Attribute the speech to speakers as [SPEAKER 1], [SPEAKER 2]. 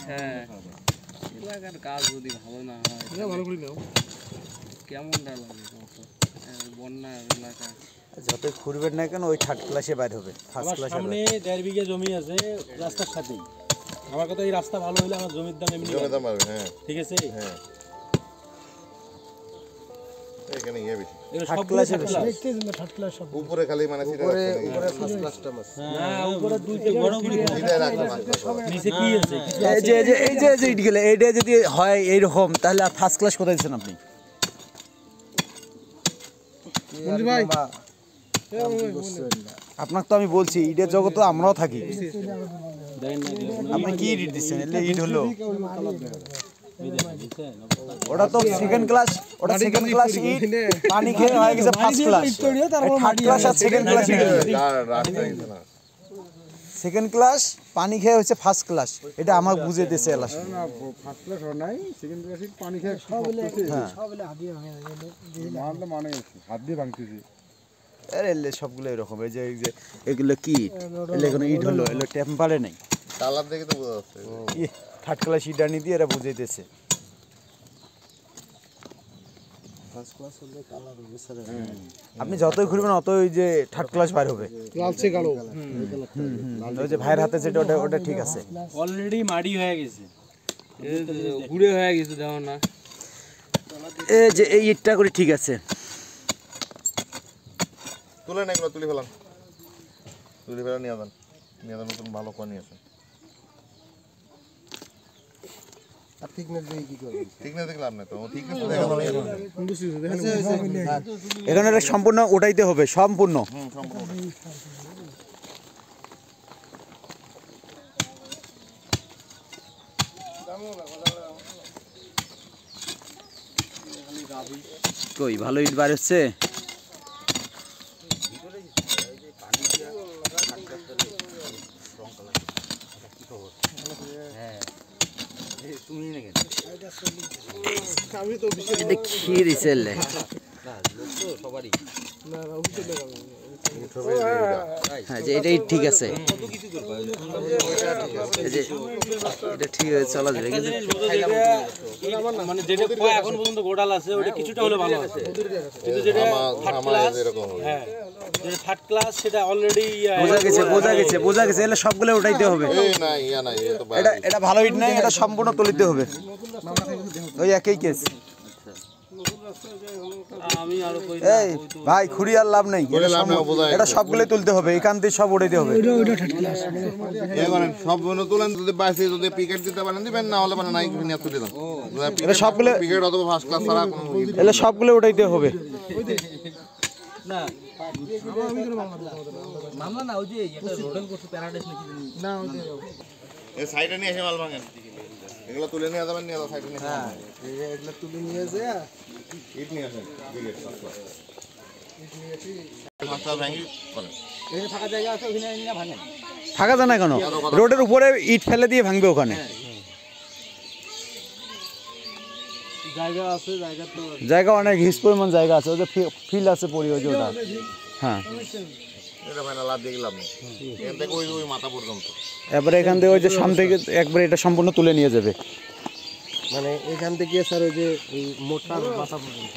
[SPEAKER 1] হ্যাঁ এলাকার কাজ যদি ভালো না হয় ভালো করে নাও কেমনটা লাগে বন্যার এলাকা
[SPEAKER 2] যতই ঘুরবেন না কেন ওই থার্ড ক্লাসে বাইর হবে ফার্স্ট ক্লাসে
[SPEAKER 3] সামনে 1.5 বিঘা জমি আছে রাস্তার সাথেই আমার কথা এই রাস্তা ভালো হলে আমার জমির দাম এমনি বাড়বে হ্যাঁ ঠিক আছে হ্যাঁ এখানে ইয়ে বেশি এর সব ক্লাসে দেখতে না থার্ড ক্লাস সব উপরে খালি মানে উপরে ফার্স্ট ক্লাসটা মাস না উপরে দুইটা বড় করে এটা রাখতে নিচে কি আছে
[SPEAKER 2] এই যে ইট গেলে এইটা যদি হয় এই রকম তাহলে আর ফার্স্ট ক্লাস কোথায় দিবেন আপনি মঞ্জু ভাই আপনাকে তো আমি বলছি ইটের জগতে আমরাও থাকি আপনি কি ইট দিচ্ছেন এলে ইট হলো ওটা তো সেকেন্ড ক্লাস ওটা সেকেন্ড ক্লাস ইট পানি খেয়ে হয়ে গেছে ফার্স্ট ক্লাস থার্ড ক্লাস আর সেকেন্ড ক্লাস সেকেন্ড ক্লাস পানি খেয়ে হচ্ছে ফার্স্ট ক্লাস এটা আমাকে বুঝিয়ে দিয়েছে এলাস
[SPEAKER 4] না ফার্স্ট ক্লাস নাই সেকেন্ড ক্লাস পানি খেয়ে সব বলে হাত দিয়ে ভাঙে মানে হাত দিয়ে ভাঙতেছি
[SPEAKER 2] আরে এলে সবগুলো এরকম এই যে এগুলো কি এলে কোনো ইট হলো এলো টেম্পারে নাই
[SPEAKER 4] কালার দেখে তো বোঝা যাচ্ছে
[SPEAKER 2] থার্ড ক্লাস ইট আনি দিয়ে এরা বুঝাইতেছে
[SPEAKER 4] ফার্স্ট ক্লাস হলে কালার হবে স্যার
[SPEAKER 2] আপনি যতই ঘুরবেন অতই ওই যে থার্ড ক্লাস বাইর হবে
[SPEAKER 4] লালচে কালো
[SPEAKER 2] ওই যে ভাইয়ের হাতে যেটা ওটা ঠিক আছে
[SPEAKER 3] অলরেডি মাটি হয়ে গেছে
[SPEAKER 1] ঘুরে হয়ে গেছে দেখো না
[SPEAKER 2] এই যে এই ইটটা করে ঠিক আছে
[SPEAKER 4] তুলে না এগুলো তুলে ফেলান নিয়ে যান নতুন ভালো পানি আছে আর থিকনেস দেখি কি করবেন থিকনেস দেখলাম না তো থিকনেস
[SPEAKER 2] এখানে এটা সম্পূর্ণ ওটাইতে হবে সম্পূর্ণ
[SPEAKER 4] সম্পূর্ণ
[SPEAKER 2] কই ভালো ইট বার হচ্ছে খেয়ে দিছে এটাই ঠিক আছে এটা ঠিক আছে চলা যাবে
[SPEAKER 3] মানে যেটা এখন পর্যন্ত গোডাল আছে ওটা কিছুটা হলে ভালো আছে কিন্তু যেটা হ্যাঁ যেটা থার্ড ক্লাস সেটা অলরেডি
[SPEAKER 2] বোঝা গেছে এলে সবগুলো উঠাইতে হবে এটা ভালো ইট নাই এটা সম্পূর্ণ তুলিতে হবে ওই একই কেস এই ভাই খুঁড়ি আর লাভ নাই এটা সবগুলোই তুলতে হবে এখান থেকে সব উঠাইতে হবে
[SPEAKER 4] সব তুলেন যদি বাইসে যদি পিকেট দিতে পারেন দিবেন না হলে মানে নাই নিয়ে তুলে দেন
[SPEAKER 2] এটা সবগুলো
[SPEAKER 4] পিকেট অথবা ফার্স্ট ক্লাস ছাড়া কোনো
[SPEAKER 2] এলে সবগুলো উঠাইতে হবে
[SPEAKER 3] না মামলা না ওই যে একটা রোডেল করছে প্যারাডাইস নাকি না ওই যে
[SPEAKER 4] এই সাইডে নিয়ে এসে মাল ভাঙেন এগুলো তুলে নিয়ে যাবেন নিয়ে সাইডে নিয়ে হ্যাঁ এগুলো তুলে নিয়ে যায় ইট নিয়ে আসেন পিকেট ফার্স্ট ক্লাস মাস্টার ভাঙি বলেন
[SPEAKER 3] এই ফাঁকা জায়গা আছে ওখানে নিয়ে ভাঙেন
[SPEAKER 2] ফাঁকা জানা কেন রোডের উপরে ইট ফেলে দিয়ে ভাঙবে ওখানে
[SPEAKER 3] জায়গা আছে
[SPEAKER 2] জায়গা অনেক হিস পরিমাণ জায়গা আছে ওই যে ফিল আছে পড়ি ওই যে ওটা হ্যাঁ
[SPEAKER 4] এটা ভাইনা লাভ দিয়ে গেলাম এখান থেকে ওই মাথা পর্যন্ত
[SPEAKER 2] এবারে এখান থেকে ওই যে সামনে থেকে একবারে এটা সম্পূর্ণ তুলে নিয়ে যাবে
[SPEAKER 4] মানে এখান থেকে স্যার ওই যে মোটা মাথা পর্যন্ত